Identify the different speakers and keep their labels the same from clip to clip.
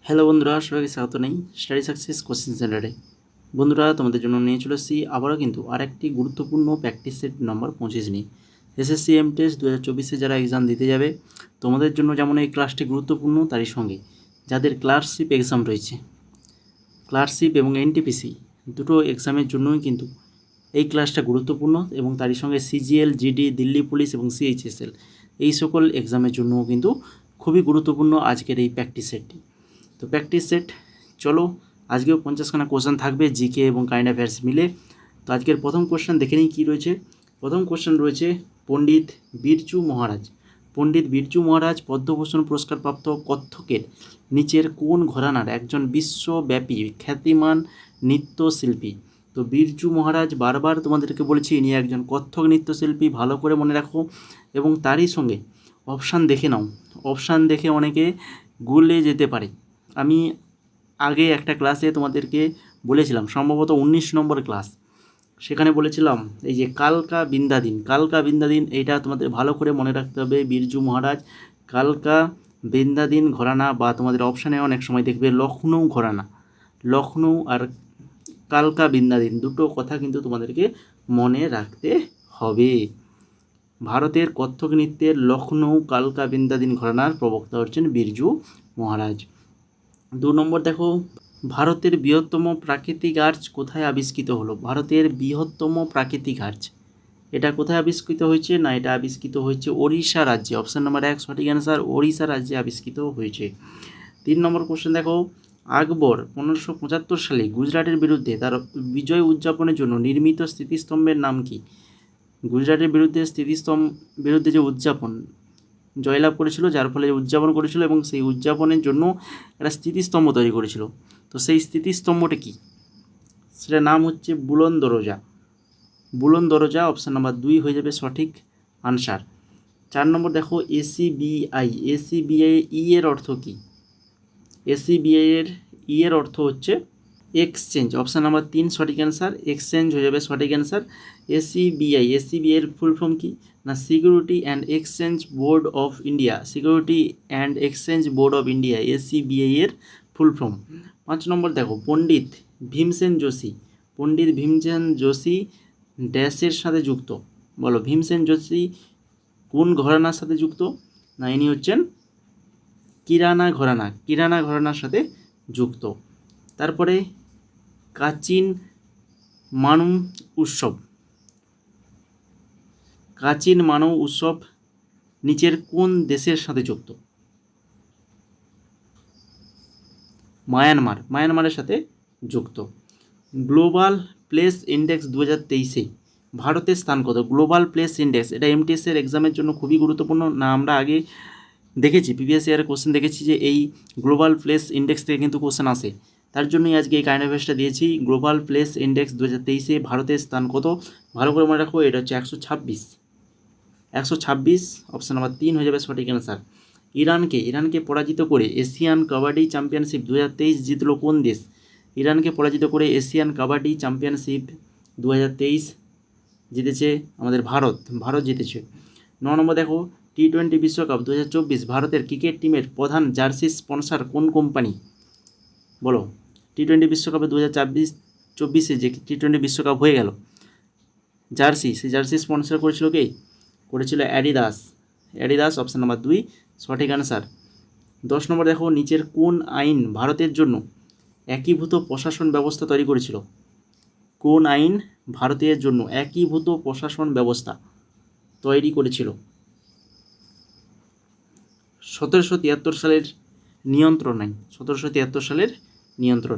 Speaker 1: Hello বন্ধুরা, সবাইকে স্বাগত নেই স্টাডি সাকসেস কোচিং সেন্টারে। বন্ধুরা, তোমাদের জন্য নিয়ে চলে এসেছি আবারও কিন্তু আরেকটি গুরুত্বপূর্ণ প্র্যাকটিস সেট নম্বর 25 নিয়ে। এসএসসি এমটিএস 2024-এ যারা এক্সাম দিতে যাবে, তোমাদের জন্য যেমন এই ক্লাসটি গুরুত্বপূর্ণ, তারই সঙ্গে যাদের ক্লার্কশিপ এক্সাম রয়েছে, ক্লার্কশিপ এবং এনটিপিসি দুটো এক্সামের জন্যই কিন্তু এই ক্লাসটা গুরুত্বপূর্ণ, এবং তারই সঙ্গে সিজিএল, জিডি, দিল্লি পুলিশ এবং সিএইচএসএল এই সকল এক্সামের জন্যও কিন্তু খুবই গুরুত্বপূর্ণ আজকের এই প্র্যাকটিস সেটটি। তো প্র্যাকটিস সেট, চলো আজকেও 50খানা কোশ্চেন থাকবে জিকে এবং কারেন্ট অ্যাফেয়ার্স মিলে। তো আজকের প্রথম কোশ্চেন দেখে নিই কী রয়েছে। প্রথম কোশ্চেন রয়েছে, পণ্ডিত বিরজু মহারাজ পদ্মভূষণ পুরস্কারপ্রাপ্ত কত্থকের নিচের কোন ঘরানার একজন বিশ্বব্যাপী খ্যাতিমান নৃত্যশিল্পী? তো বিরজু মহারাজ, বারবার তোমাদেরকে বলেছি, ইনি একজন কত্থক নৃত্যশিল্পী, ভালো করে মনে রাখো। এবং তারই সঙ্গে অপশান দেখে নাও, অপশান দেখে অনেকে গুলে যেতে পারে। আমি আগে একটা ক্লাসে তোমাদেরকে বলেছিলাম, সম্ভবত 19 নম্বর ক্লাস, সেখানে বলেছিলাম এই যে কালকা বিন্দাদিন, এইটা তোমাদের ভালো করে মনে রাখতে হবে। বিরজু মহারাজ কালকা বিন্দাদিন ঘরানা, বা তোমাদের অপশানে অনেক সময় দেখবে লখনৌ ঘরানা, লখনৌ আর কালকা বিন্দাদিন দুটো কথা কিন্তু তোমাদেরকে মনে রাখতে হবে। ভারতের কত্থক নৃত্যের লখনৌ কালকা বিন্দাদিন ঘরানার প্রবক্তা হচ্ছেন বিরজু মহারাজ। 2 নম্বর দেখো, ভারতের বৃহত্তম প্রাকৃতিক আর্চ কোথায় আবিষ্কৃত হলো? ভারতের বৃহত্তম প্রাকৃতিক আর্চ, এটা কোথায় আবিষ্কৃত হয়েছে? না, এটা আবিষ্কৃত হয়েছে ওড়িশা রাজ্যে। অপশান নাম্বার 1 সঠিক অ্যান্সার, ওড়িশা রাজ্যে আবিষ্কৃত হয়েছে। 3 নম্বর কোশ্চেন দেখো, আকবর 1575 সালে গুজরাটের বিরুদ্ধে তার বিজয় উদযাপনের জন্য নির্মিত স্মৃতিস্তম্ভের নাম কি? গুজরাটের বিরুদ্ধে বিরুদ্ধে যে উদযাপন, জয়লাভ করেছিল, যার ফলে উদযাপন করেছিল, এবং সেই উদযাপনের জন্য একটা স্মৃতিস্তম্ভ তৈরি করেছিল। তো সেই স্মৃতিস্তম্ভটা কি? সেটার নাম হচ্ছে বুলন দরজা। অপশান নাম্বার 2 হয়ে যাবে সঠিক আনসার। 4 নম্বর দেখো, এসিবিআই ই এর অর্থ কি? এসিবিআই এর ই এর অর্থ হচ্ছে এক্সচেঞ্জ। অপশান নাম্বার 3 সঠিক অ্যান্সার, এক্সচেঞ্জ হয়ে যাবে সঠিক অ্যান্সার। এসিবিআই এর ফুল ফর্ম কি? না, security and exchange board of India, SEBI এর ফুল ফর্ম। 5 নম্বর দেখো, পণ্ডিত ভীমসেন যোশী ড্যাশের সাথে যুক্ত? বলো, ভীমসেন যোশী কোন ঘরানার সাথে যুক্ত? না, ইনি হচ্ছেন কিরানা ঘরানার সাথে যুক্ত। তারপরে কাচিন মানব উৎসব নিচের কোন দেশের সাথে যুক্ত? মায়ানমারের সাথে যুক্ত। গ্লোবাল প্লেস ইন্ডেক্স 2023-এ ভারতের স্থান কত? গ্লোবাল প্লেস ইন্ডেক্স, এটা এমটিএস এর এক্সামের জন্য খুবই গুরুত্বপূর্ণ। না, আমরা আগে দেখেছি, প্রিভিয়াস ইয়ারের কোশ্চেন দেখেছি যে এই গ্লোবাল প্লেস ইন্ডেক্স থেকে কিন্তু কোশ্চেন আসে, তার জন্যই আজকে এই কারেন্ট অ্যাফেয়ার্সটা দিয়েছি। গ্লোবাল প্লেস ইন্ডেক্স 2023-এ ভারতের স্থান কত? ভালো করে মনে রাখো, এটা হচ্ছে 126। অপশান নাম্বার 3 হয়ে যাবে সঠিক অ্যান্সার। ইরানকে পরাজিত করে এশিয়ান কাবাডি চ্যাম্পিয়নশিপ 2023 জিতলো কোন দেশ? ইরানকে পরাজিত করে এশিয়ান কাবাডি চ্যাম্পিয়নশিপ 2023 জিতেছে আমাদের ভারত জিতেছে। 9 নম্বর দেখো, টি20 বিশ্বকাপ 2024 ভারতের ক্রিকেট টিমের প্রধান জার্সি স্পন্সর কোন কোম্পানি? বলো, টি20 বিশ্বকাপে 2024-এ যে টি20 বিশ্বকাপ হয়ে গেল, সেই জার্সি স্পন্সর করেছিল কে? করেছিল অ্যাডিদাস। অপশান নাম্বার 2 সঠিক অ্যান্সার। 10 নম্বর দেখো, নিচের কোন আইন ভারতের জন্য একীভূত প্রশাসন ব্যবস্থা তৈরি করেছিল? কোন আইন ভারতের জন্য একীভূত প্রশাসন ব্যবস্থা তৈরি করেছিল? 1773 সালের নিয়ন্ত্রণ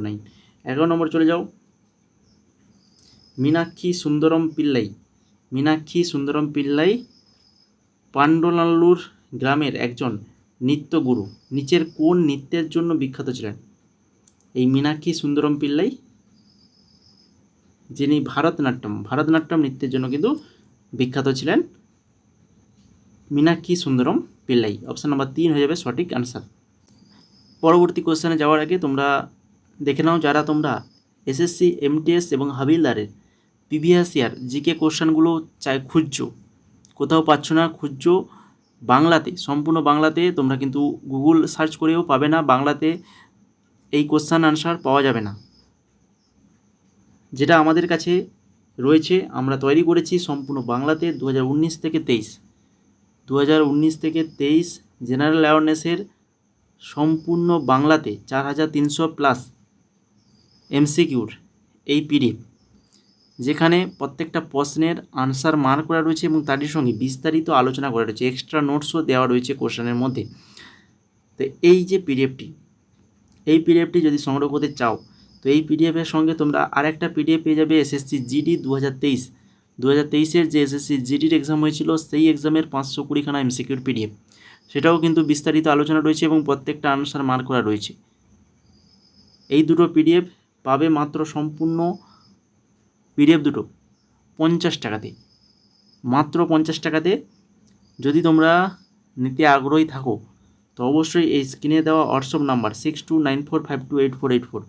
Speaker 1: আইন। 11 নম্বর চলে যাও, মীনাক্ষী সুন্দরম পিল্লাই পান্ডনাল্লুর গ্রামের একজন নৃত্যগুরু, নিচের কোন নৃত্যের জন্য বিখ্যাত ছিলেন? এই মীনাক্ষী সুন্দরম পিল্লাই, যিনি ভারতনাট্যম নৃত্যের জন্য কিন্তু বিখ্যাত ছিলেন মীনাক্ষী সুন্দরম পিল্লাই। অপশান নাম্বার 3 হয়ে যাবে সঠিক আনসার। পরবর্তী কোশ্চেনে যাওয়ার আগে তোমরা দেখে নাও, যারা তোমরা এসএসসি এমটিএস এবং হাবিলদারের প্রিভিয়াস ইয়ার জিকে কোশ্চেনগুলো খুঁজছো, কোথাও পাচ্ছ না, খুঁজছো বাংলাতে, সম্পূর্ণ বাংলাতে, তোমরা কিন্তু গুগল সার্চ করেও পাবে না। বাংলাতে এই কোশ্চান আনসার পাওয়া যাবে না। যেটা আমাদের কাছে রয়েছে আমরা তৈরি করেছি সম্পূর্ণ বাংলাতে 2019 থেকে 23, 2019 থেকে 23 জেনারেল অ্যাওয়ারনেসের সম্পূর্ণ বাংলাতে 4300+ এমসিকিউর এই পিডিএফ, যেখানে প্রত্যেকটা প্রশ্নের আনসার মার্ক করা রয়েছে এবং তারই সঙ্গে বিস্তারিত আলোচনা করা রয়েছে, এক্সট্রা নোটসও দেওয়া রয়েছে কোশ্চেনের মধ্যে। তো এই যে পিডিএফটি যদি সংগ্রহ করতে চাও, তো এই পিডিএফের সঙ্গে তোমরা আরেকটা পিডিএফ পেয়ে যাবে এসএসসি জিডি 2023-এর যে এসএসসি জিডির এক্সাম হয়েছিল সেই এক্সামের 520খানা এমসিকিউর পিডিএফ, সেটাও কিন্তু বিস্তারিত আলোচনা রয়েছে এবং প্রত্যেকটা আনসার মার্ক করা রয়েছে। এই দুটো পিডিএফ পাবে মাত্র সম্পূর্ণ পিডিএফ দুটো 50 টাকাতে, মাত্র 50 টাকাতে। যদি তোমরা নিতে আগ্রহী থাকো তো অবশ্যই এই স্ক্রিনে দেওয়া হোয়াটসঅ্যাপ নাম্বার 6294528484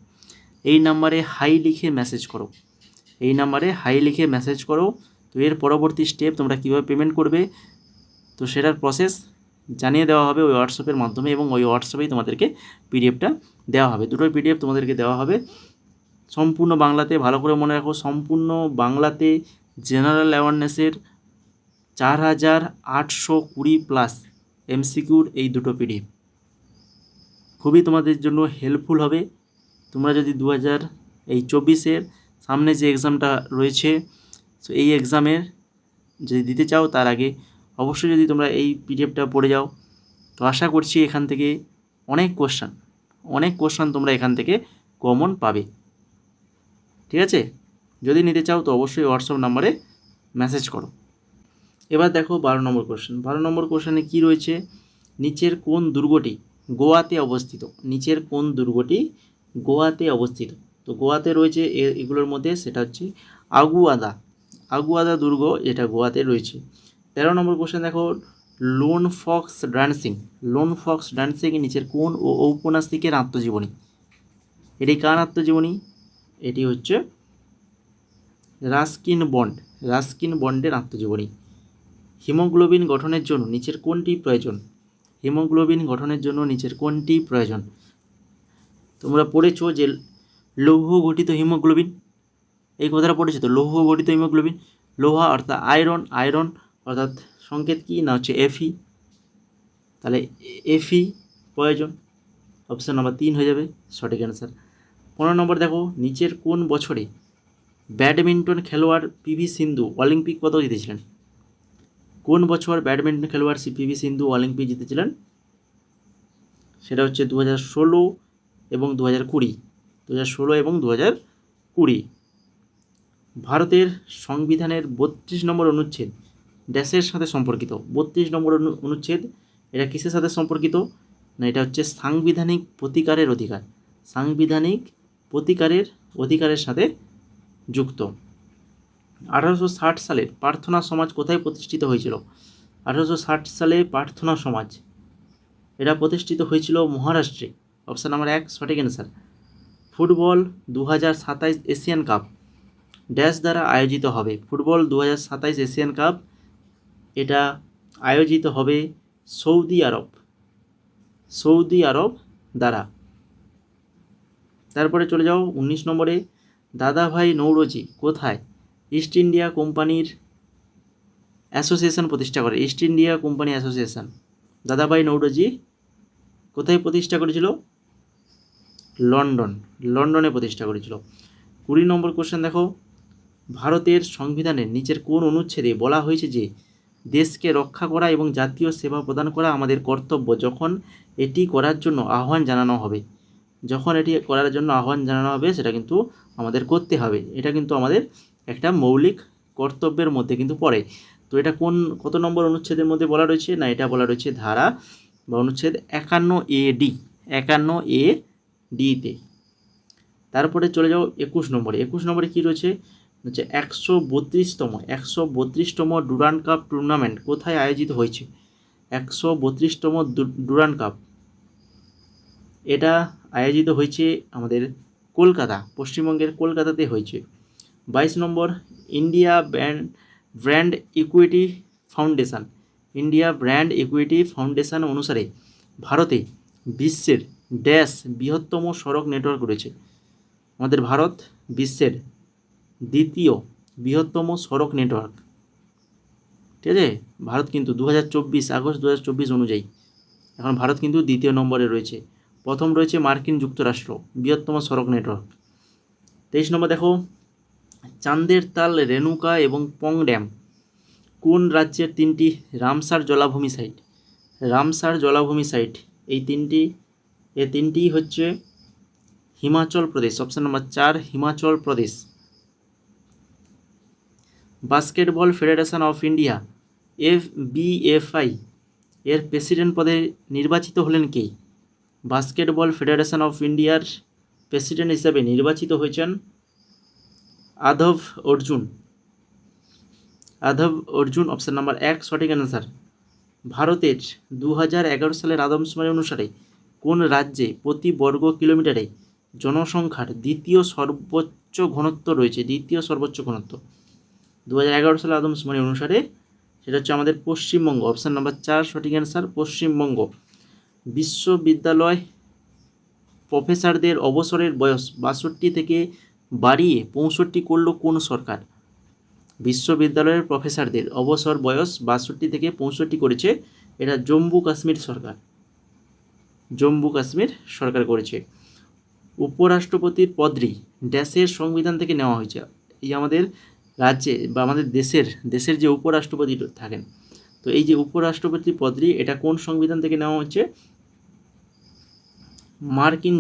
Speaker 1: এই নাম্বারে হাই লিখে মেসেজ করো, এই নাম্বারে হাই লিখে মেসেজ করো। তো এর পরবর্তী স্টেপ তোমরা কীভাবে পেমেন্ট করবে তো সেটার প্রসেস জানিয়ে দেওয়া হবে ওই হোয়াটসঅ্যাপের মাধ্যমে, এবং ওই হোয়াটসঅ্যাপেই তোমাদেরকে পিডিএফটা দেওয়া হবে। দুটোই পিডিএফ তোমাদেরকে দেওয়া হবে সম্পূর্ণ বাংলাতে। ভালো করে মনে রাখো, সম্পূর্ণ বাংলাতে জেনারেল অ্যাওয়ারনেসের 4820+ এমসিকিউর এই দুটো পিডিএফ খুবই তোমাদের জন্য হেল্পফুল হবে। তোমরা যদি 2024-এর সামনে যে এক্সামটা রয়েছে, তো এই এক্সামের যদি দিতে চাও তার আগে অবশ্যই যদি তোমরা এই পিডিএফটা পড়ে যাও, তো আশা করছি এখান থেকে অনেক কোশ্চান তোমরা এখান থেকে কমন পাবে। ঠিক আছে, যদি নিতে চাও তো অবশ্যই হোয়াটসঅ্যাপ নাম্বারে মেসেজ করো। এবার দেখো 12 নম্বর কোশ্চেন। 12 নম্বর কোশ্চেনে কী রয়েছে, নিচের কোন দুর্গটি গোয়াতে অবস্থিত? নিচের কোন দুর্গটি গোয়াতে অবস্থিত? তো গোয়াতে রয়েছে এগুলোর মধ্যে সেটা হচ্ছে আগুয়াদা দুর্গ, এটা গোয়াতে রয়েছে। 13 নম্বর কোশ্চেন দেখো, লোন ফক্স ডান্সিং নিচের কোন ঔপন্যাসিকের আত্মজীবনী? এটি কার আত্মজীবনী? এটি হচ্ছে রাস্কিন বন্ডের আত্মজীবনী। হিমোগ্লোবিন গঠনের জন্য নিচের কোনটি প্রয়োজন? তোমরা পড়েছো যে লৌহ গঠিত হিমোগ্লোবিন, এই কথাটা পড়েছো তো, লৌহ গঠিত হিমোগ্লোবিন। লোহা অর্থাৎ আয়রন অর্থাৎ সংকেত কি না হচ্ছে এফি, তাহলে এফি প্রয়োজন, অপশান নাম্বার 3 হয়ে যাবে সঠিক অ্যান্সার। 15 নম্বর দেখো, নিচের কোন বছরে ব্যাডমিন্টন খেলোয়াড় পিভি সিন্ধু অলিম্পিক পদক জিতেছিলেন? কোন বছর ব্যাডমিন্টন খেলোয়াড় পিভি সিন্ধু অলিম্পিক জিতেছিলেন? সেটা হচ্ছে 2016 এবং 2020। ভারতের সংবিধানের 32 নম্বর অনুচ্ছেদ ড্যাশের সাথে সম্পর্কিত? 32 নম্বর অনুচ্ছেদ এটা কিসের সাথে সম্পর্কিত না, এটা হচ্ছে সাংবিধানিক প্রতিকারের সাথে যুক্ত। 1860 সালে প্রার্থনা সমাজ কোথায় প্রতিষ্ঠিত হয়েছিল? 1860 সালে প্রার্থনা সমাজ এটা প্রতিষ্ঠিত হয়েছিল মহারাষ্ট্রে, অপশান নাম্বার 1 সঠিক answer. Football 2027 Asian cup dash দ্বারা আয়োজিত হবে? ফুটবল 2027 এশিয়ান কাপ এটা আয়োজিত হবে সৌদি আরব দ্বারা। তারপরে চলে যাও 19 নম্বরে, দাদাভাই নৌরোজি কোথায় ইস্ট ইন্ডিয়া কোম্পানির অ্যাসোসিয়েশন প্রতিষ্ঠা করে? ইস্ট ইন্ডিয়া কোম্পানি অ্যাসোসিয়েশন দাদাভাই নৌরোজি কোথায় প্রতিষ্ঠা করেছিল? লন্ডনে প্রতিষ্ঠা করেছিল। 20 নম্বর কোশ্চেন দেখো, ভারতের সংবিধানের নিচের কোন অনুচ্ছেদে বলা হয়েছে যে দেশকে রক্ষা করা এবং জাতীয় সেবা প্রদান করা আমাদের কর্তব্য যখন এটি করার জন্য আহ্বান জানানো হবে? সেটা কিন্তু আমাদের করতে হবে, এটা কিন্তু আমাদের একটা মৌলিক কর্তব্যের মধ্যে কিন্তু পড়ে। তো এটা কত নম্বর অনুচ্ছেদের মধ্যে বলা রয়েছে না, এটা বলা রয়েছে ধারা বা অনুচ্ছেদ 51A-D-তে। তারপরে চলে যাও 21 নম্বরে কী রয়েছে হচ্ছে 132তম ডুরান্ড কাপ টুর্নামেন্ট কোথায় আয়োজিত হয়েছে? 132তম ডুরান্ড কাপ এটা আয়োজিত হয়েছে আমাদের পশ্চিমবঙ্গের কলকাতাতে হয়েছে। 22 নম্বর, ইন্ডিয়া ব্র্যান্ড ইকুইটি ফাউন্ডেশন অনুসারে ভারতে বিশ্বের ড্যাশ বৃহত্তম সড়ক নেটওয়ার্ক রয়েছে। আমাদের ভারত বিশ্বের দ্বিতীয় বৃহত্তম সড়ক নেটওয়ার্ক। ঠিক আছে, ভারত কিন্তু আগস্ট 2024 অনুযায়ী এখন ভারত কিন্তু দ্বিতীয় নম্বরে রয়েছে। প্রথম রয়েছে মার্কিন যুক্তরাষ্ট্র, বৃহত্তম সড়ক নেটওয়ার্ক। 23 নম্বর দেখো, চাঁদের তাল, রেণুকা এবং পং ড্যাম কোন রাজ্যের তিনটি রামসার জলাভূমি সাইট? রামসার জলাভূমি সাইট এই তিনটি হচ্ছে Himachal Pradesh. Option number 4 Himachal Pradesh. Basketball federation of India FBFI এর প্রেসিডেন্ট পদে নির্বাচিত হলেন কে? বাস্কেটবল ফেডারেশন অফ ইন্ডিয়ার প্রেসিডেন্ট হিসেবে নির্বাচিত হয়েছেন আধব অর্জুন। অপশন নাম্বার 1 সঠিক অ্যান্সার। ভারতের 2011 সালের আদমশুমারি অনুসারে কোন রাজ্যে প্রতি বর্গ কিলোমিটারে জনসংখ্যার দ্বিতীয় সর্বোচ্চ ঘনত্ব রয়েছে? 2011 সালের আদমশুমারি অনুসারে সেটা হচ্ছে আমাদের পশ্চিমবঙ্গ। অপশান নাম্বার 4 সঠিক অ্যান্সার, পশ্চিমবঙ্গ। বিশ্ববিদ্যালয় প্রফেসরদের অবসরের বয়স 62 থেকে বাড়িয়ে 65 করল কোন সরকার? বিশ্ববিদ্যালয়ের প্রফেসরদের অবসর বয়স 62 থেকে 65 করেছে, এটা জম্মু কাশ্মীর সরকার করেছে। উপরাষ্ট্রপতির পদটি দেশের সংবিধান থেকে নেওয়া হয়েছে। এই আমাদের রাজ্যে বা আমাদের দেশের যে উপরাষ্ট্রপতি থাকেন, তো এই যে উপরাষ্ট্রপতির পদটি এটা কোন সংবিধান থেকে নেওয়া হচ্ছে? মার্কিন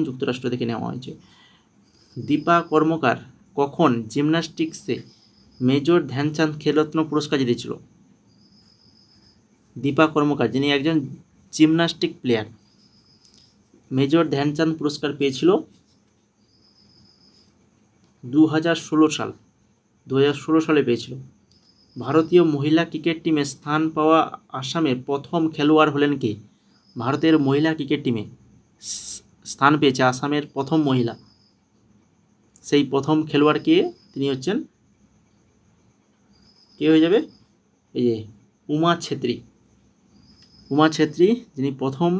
Speaker 1: যুক্তরাষ্ট্র থেকে নেওয়া হয়েছে। দীপা কর্মকার কখন জিমন্যাস্টিক্সে মেজর ধ্যানচাঁদ খেলরত্ন পুরস্কার জিতেছিল? দীপা কর্মকার, যিনি একজন জিমন্যাস্টিক প্লেয়ার, মেজর ধ্যানচাঁদ পুরস্কার পেয়েছিল 2016 সালে পেয়েছিল। ভারতীয় মহিলা ক্রিকেট টিমে স্থান পাওয়া আসামের প্রথম খেলোয়াড় হলেন কে? ভারতের মহিলা ক্রিকেট টিমে স্থান পেয়েছে আসামের প্রথম মহিলা, সেই প্রথম খেলোয়াড় কে? তিনি হচ্ছেন, কে হয়ে যাবে? এই যে উমা ছেত্রী, যিনি প্রথম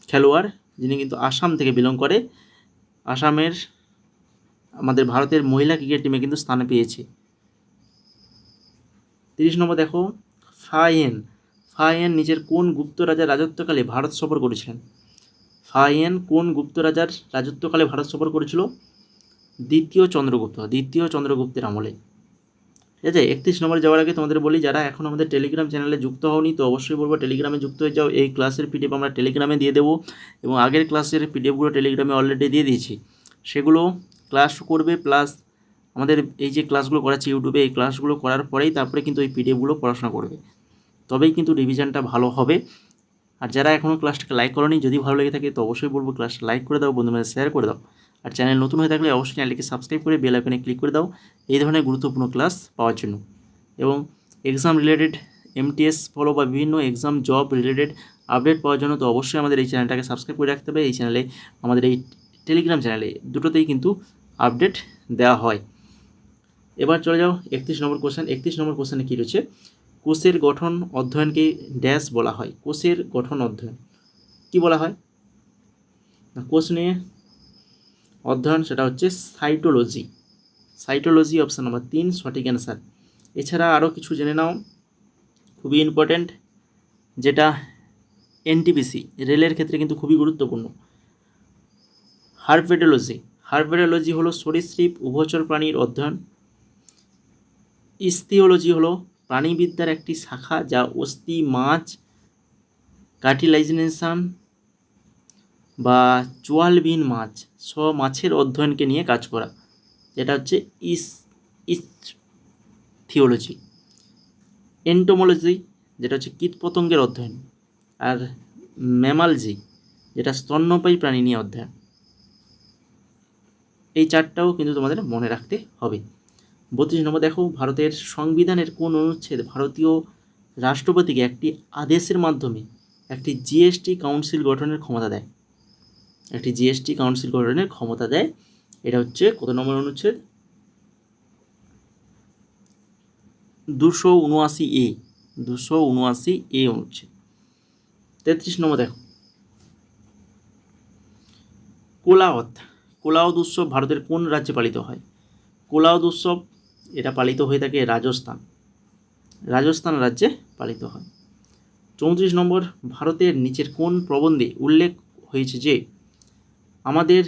Speaker 1: খেলোয়াড়, যিনি কিন্তু আসাম থেকে বিলং করে। আসামের আমাদের ভারতের মহিলা ক্রিকেট টিমে কিন্তু স্থান পেয়েছে। 30 নম্বর দেখো, ফাহিয়েন নিজের কোন গুপ্ত রাজার রাজত্বকালে ভারত সফর করেছিলেন? ফাহিয়েন কোন গুপ্ত রাজার রাজত্বকালে ভারত সফর করেছিল? দ্বিতীয় চন্দ্রগুপ্তের আমলে। ঠিক আছে, 31 নম্বরে যাওয়ার আগে তোমাদের বলি, যারা এখন আমাদের টেলিগ্রাম চ্যানেলে যুক্ত হওনি তো অবশ্যই বলবো টেলিগ্রামে যুক্ত হয়ে যাও। এই ক্লাসের পিডিএফ আমরা টেলিগ্রামে দিয়ে দেবো এবং আগের ক্লাসের পিডিএফগুলো টেলিগ্রামে অলরেডি দিয়ে দিয়েছি, সেগুলো ক্লাস করবে। প্লাস আমাদের এই যে ক্লাসগুলো করাচ্ছি ইউটিউবে, এই ক্লাসগুলো করার পরেই তারপরে কিন্তু এই পিডিএফগুলো পড়াশোনা করবে, তবেই কিন্তু রিভিশনটা ভালো হবে। আর যারা এখনও ক্লাসটাকে লাইক করোনি, যদি ভালো লেগে থাকে তো অবশ্যই বলবো ক্লাসটা লাইক করে দাও, বন্ধুদের শেয়ার করে দাও। আর চ্যানেল নতুন হয়ে থাকলে অবশ্যই চ্যানেলটিকে সাবস্ক্রাইব করে বেল আইকনে ক্লিক করে দাও এই ধরনের গুরুত্বপূর্ণ ক্লাস পাওয়ার জন্য। এবং এক্সাম রিলেটেড MTS ফলো বা বিভিন্ন এক্সাম জব রিলেটেড আপডেট পাওয়ার জন্য তো অবশ্যই আমাদের এই চ্যানেলটাকে সাবস্ক্রাইব করে রাখতে হবে। এই চ্যানেলে, আমাদের এই টেলিগ্রাম চ্যানেলে দুটোতেই কিন্তু আপডেট দেওয়া হয়। এবার চলে যাও 31 নম্বর কোশ্চেন। 31 নম্বর কোশ্চেনে কী রয়েছে? কোষের গঠন অধ্যয়নকে ড্যাশ বলা হয়? কোষের গঠন অধ্যয়ন কি বলা হয়? কোষ নিয়ে অধ্যয়ন, সেটা হচ্ছে সাইটোলজি। অপশান নম্বর 3 সঠিক অ্যান্সার। এছাড়া আরও কিছু জেনে নাও, খুবই ইম্পর্ট্যান্ট, যেটা NTPC রেলের ক্ষেত্রে কিন্তু খুবই গুরুত্বপূর্ণ। হার্পেডোলজি হলো সরীসৃপ উভচর প্রাণীর অধ্যয়ন। ইস্থিওলজি হলো প্রাণীবিদ্যার একটি শাখা যা অস্থি, মাছ, কার্টিলাইজেশন বা চোয়ালবিহীন মাছের অধ্যয়নকে নিয়ে কাজ করা, যেটা হচ্ছে ইস্থিওলজি। এন্টোমোলজি, যেটা হচ্ছে কীটপতঙ্গের অধ্যয়ন। আর ম্যামালজি, যেটা স্তন্যপায়ী প্রাণী নিয়ে অধ্যয়ন। এই চারটাও কিন্তু তোমাদের মনে রাখতে হবে। 32 নম্বর দেখো, ভারতের সংবিধানের কোন অনুচ্ছেদ ভারতীয় রাষ্ট্রপতিকে একটি আদেশের মাধ্যমে একটি GST কাউন্সিল গঠনের ক্ষমতা দেয়? এটা হচ্ছে কত নম্বর অনুচ্ছেদ? 279A অনুচ্ছেদ। 33 নম্বর দেখো, কোলাওয়াত, কোলাওয়াত উৎসব ভারতের কোন রাজ্যে পালিত হয়? কোলাওয়াত উৎসব এটা পালিত হয়ে থাকে রাজস্থান, রাজস্থান রাজ্যে পালিত হয়। 34 নম্বর, ভারতের নিচের কোন প্রবন্ধে উল্লেখ হয়েছে যে আমাদের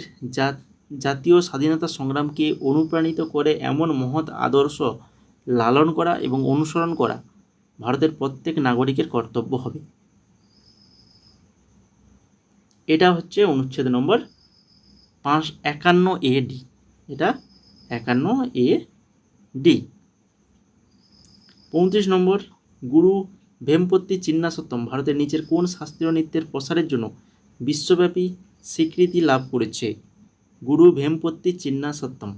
Speaker 1: জাতীয় স্বাধীনতা সংগ্রামকে অনুপ্রাণিত করে এমন মহৎ আদর্শ লালন করা এবং অনুসরণ করা ভারতের প্রত্যেক নাগরিকের কর্তব্য হবে? এটা হচ্ছে অনুচ্ছেদ নম্বর 51A ডি, এটা 51A ডি। 35 নম্বর, গুরু ভেমপত্তি চিন্নাসত্তম ভারতের নিচের কোন শাস্ত্রীয় নৃত্যের প্রসারের জন্য বিশ্বব্যাপী স্বীকৃতি লাভ করেছে? গুরু ভেমপত্তি চিন্নাসত্তম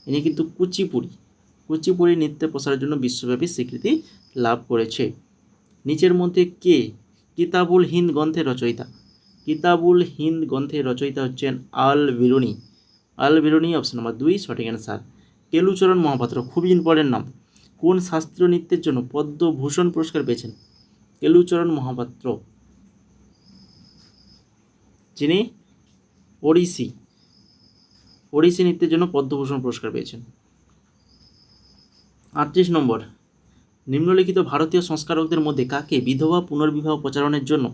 Speaker 1: ইনি কিন্তু কুচিপুড়ি নৃত্যের প্রসারের জন্য বিশ্বব্যাপী স্বীকৃতি লাভ করেছে। নিচের মধ্যে কে কিতাবুল হিন্দ গ্রন্থের রচয়িতা? কিতাবুল হিন্দ গ্রন্থের রচয়িতা হচ্ছেন আল বিরুনি। আল বিরুনি অপশন নম্বর 2 সঠিক অ্যান্সার। কেলুচরণ মহাপাত্র, খুবই ইম্পর্টেন্ট নাম, কোন শাস্ত্রীয় নৃত্যের জন্য পদ্মভূষণ পুরস্কার পেয়েছেন? কেলুচরণ মহাপাত্র যিনি ওড়িশি নৃত্যের জন্য পদ্মভূষণ পুরস্কার পেয়েছেন। 38 নম্বর, নিম্নলিখিত ভারতীয় সংস্কারকদের মধ্যে কাকে বিধবা পুনর্বিবাহ প্রচারণের জন্য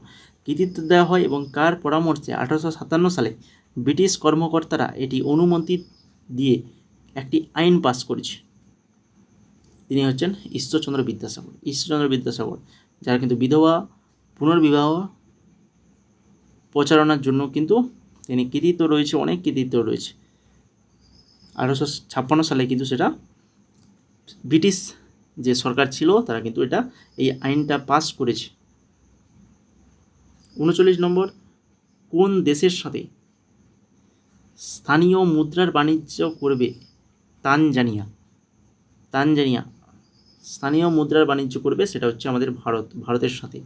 Speaker 1: কৃতিত্ব দেওয়া হয় এবং কার পরামর্শে 1857 সালে ব্রিটিশ কর্মকর্তারা এটি অনুমতি দিয়ে একটি আইন পাস করেছে? তিনি হচ্ছেন ঈশ্বরচন্দ্র বিদ্যাসাগর, যারা কিন্তু বিধবা পুনর্বিবাহ প্রচারণার জন্য কিন্তু তিনি কৃতিত্ব রয়েছে, অনেক কৃতিত্ব রয়েছে। 1856 সালে কিন্তু সেটা ব্রিটিশ যে সরকার ছিল তারা কিন্তু এই আইনটা পাস করেছে। 39 নম্বর, কোন দেশের সাথে স্থানীয় মুদ্রার বাণিজ্য করবে তানজানিয়া? স্থানীয় মুদ্রার বাণিজ্য করবে সেটা হচ্ছে আমাদের ভারতের সাথে।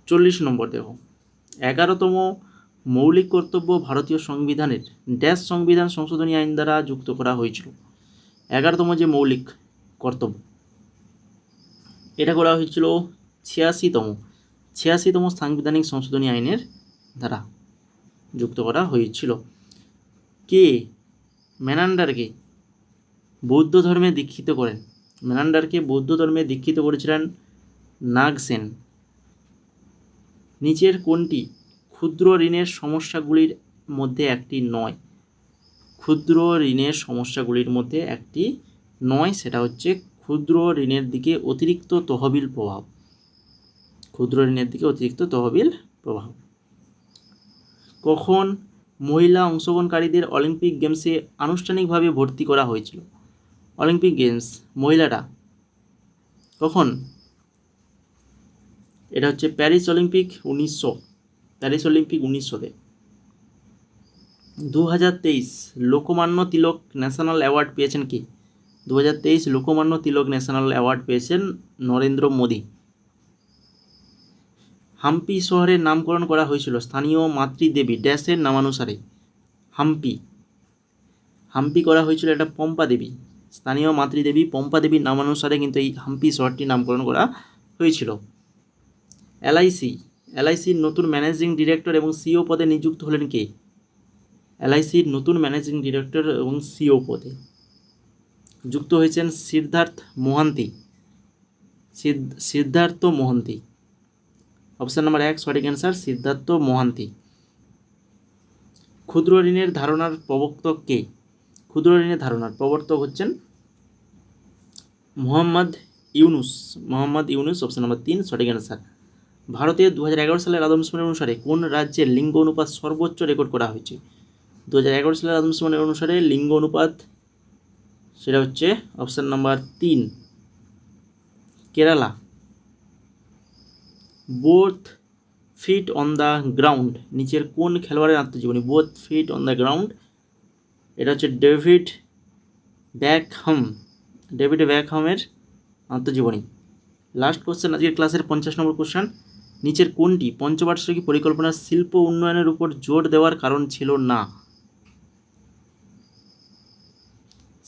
Speaker 1: 40 নম্বর, দেখো 11তম মৌলিক কর্তব্য ভারতীয় সংবিধানের ড্যাশ সংবিধান সংশোধনী আইন দ্বারা যুক্ত করা হয়েছিল? 11তম যে মৌলিক কর্তব্য এটা করা হয়েছিল 86তম সাংবিধানিক সংশোধনী আইনের দ্বারা যুক্ত করা হয়েছিল। কে মেনান্ডারকে বৌদ্ধ ধর্মে দীক্ষিত করেন? মেনান্ডারকে বৌদ্ধ ধর্মে দীক্ষিত করেছিলেন নাগসেন। নিচের কোনটি ক্ষুদ্র ঋণের সমস্যাগুলির মধ্যে একটি নয়? ক্ষুদ্র ঋণের সমস্যাগুলির মধ্যে একটি নয়, সেটা হচ্ছে ক্ষুদ্র ঋণের দিকে অতিরিক্ত তহবিল প্রভাব। কখন মহিলা অংশগ্রহণকারীদের অলিম্পিক গেমসে আনুষ্ঠানিকভাবে ভর্তি করা হয়েছিল? অলিম্পিক গেমস মহিলারা কখন? এটা হচ্ছে Paris Olympic 1900-তে। 2023 Lokmanya Tilak national award পেয়েছেন কি? 2023 লোকমান্য তিলক ন্যাশনাল অ্যাওয়ার্ড পেয়েছেন নরেন্দ্র মোদী। হাম্পি শহরের নামকরণ করা হয়েছিল স্থানীয় মাতৃদেবী ড্যাশের নামানুসারে? হাম্পি করা হয়েছিল এটা পম্পা দেবী, স্থানীয় মাতৃদেবী পম্পা দেবীর নামানুসারে কিন্তু এই হাম্পি শহরটির নামকরণ করা হয়েছিল। এলআইসির নতুন ম্যানেজিং ডিরেক্টর এবং সিও পদে নিযুক্ত হলেন কে? এলআইসির নতুন ম্যানেজিং ডিরেক্টর এবং সিও পদে যুক্ত হয়েছেন সিদ্ধার্থ মোহান্তি। অপশন নাম্বার 1 সঠিক অ্যান্সার, সিদ্ধার্থ মোহান্তি। ক্ষুদ্র ঋণের ধারণার প্রবর্তক কে? ক্ষুদ্র ঋণের ধারণার প্রবর্তক হচ্ছেন মোহাম্মদ ইউনুস। অপশন নাম্বার 3 সঠিক অ্যান্সার। ভারতে 2011 সালের আদমশুমারি অনুসারে কোন রাজ্যের লিঙ্গ অনুপাত সর্বোচ্চ রেকর্ড করা হয়েছে? 2011 সালের আদমশুমারি অনুসারে লিঙ্গ অনুপাত সেটা হচ্ছে option number 3 Kerala. Both feet on the ground নিচের কোন খেলোয়াড়ের আত্মজীবনী? Both feet on the ground এটা হচ্ছে ডেভিড ব্যাকহামের আত্মজীবনী। লাস্ট কোশ্চেন আজকের ক্লাসের 50 নম্বর কোশ্চেন, নিচের কোনটি পঞ্চবার্ষিকী পরিকল্পনার শিল্প উন্নয়নের উপর জোর দেওয়ার কারণ ছিল না?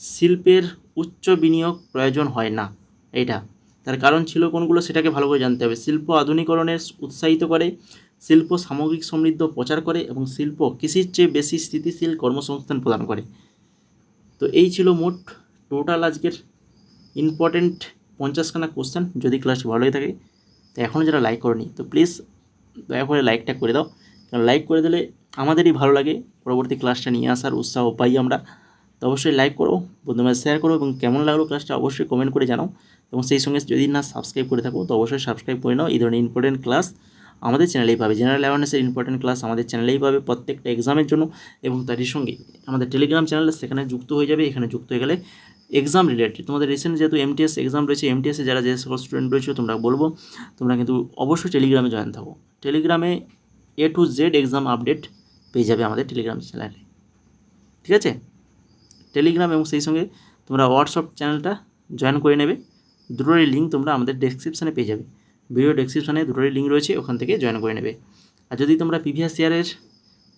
Speaker 1: শিল্পের উচ্চ বিনিয়োগ প্রয়োজন হয় না, এইটা তার কারণ ছিল কোনগুলো সেটাকে ভালো করে জানতে হবে। শিল্প আধুনিকরণের উৎসাহিত করে, শিল্প সামগ্রিক সমৃদ্ধ প্রচার করে এবং শিল্প কৃষির চেয়ে বেশি স্থিতিশীল কর্মসংস্থান প্রদান করে। তো এই ছিল মোট টোটাল আজকের ইম্পর্টেন্ট 50খানা কোশ্চেন। যদি ক্লাসটি ভালো লাগে থাকে তো এখনও যারা লাইক করেনি তো প্লিজ দয়া করে লাইকটা করে দাও, কারণ লাইক করে দিলে আমাদেরই ভালো লাগে, পরবর্তী ক্লাসটা নিয়ে আসার উৎসাহ পাই আমরা। তো অবশ্যই লাইক করো, বন্ধুদের শেয়ার করো এবং কেমন লাগলো ক্লাসটা অবশ্যই কমেন্ট করে জানাও। এবং সেই সঙ্গে যদি না সাবস্ক্রাইব করে থাকো তো অবশ্যই সাবস্ক্রাইব করে নাও। এই ধরনের ইম্পর্টেন্ট ক্লাস আমাদের চ্যানেলেই পাবে, জেনারেল অ্যাওয়ারনেসের ইম্পর্টেন্ট ক্লাস আমাদের চ্যানেলেই পাবে প্রত্যেকটা এক্সামের জন্য। এবং তারই সঙ্গে আমাদের টেলিগ্রাম চ্যানেল সেখানে যুক্ত হয়ে যাবে। এখানে যুক্ত হয়ে গেলে এক্সাম রিলেটেড তোমাদের রিসেন্ট যেহেতু MTS এক্সাম রয়েছে, MTSে যারা যে সকল স্টুডেন্ট রয়েছে তোমরা বলবো তোমরা কিন্তু অবশ্যই টেলিগ্রামে জয়েন থাকো। টেলিগ্রামে A to Z exam update পেয়ে যাবে আমাদের টেলিগ্রাম চ্যানেলে, ঠিক আছে? টেলিগ্রাম এবং সেই সঙ্গে তোমরা হোয়াটসঅ্যাপ চ্যানেলটা জয়েন করে নেবে। দুটোরই লিঙ্ক তোমরা আমাদের ডেসক্রিপশানে পেয়ে যাবে, ভিডিও ডেসক্রিপশানে দুটোরই লিঙ্ক রয়েছে, ওখান থেকে জয়েন করে নেবে। আর যদি তোমরা প্রিভিয়াস ইয়ারের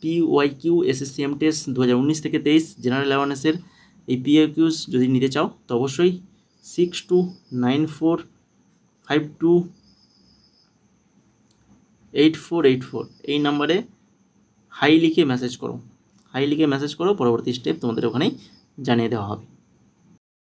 Speaker 1: PYQ SSC MTS 2019 থেকে 23 জেনারেল অ্যাওয়ারনেসের এই PYQs যদি নিতে চাও তো অবশ্যই 6294528484 এই নাম্বারে হাই লিখে মেসেজ করো, পরবর্তী স্টেপ তোমাদের ওখানেই জানিয়ে দেওয়া হবে।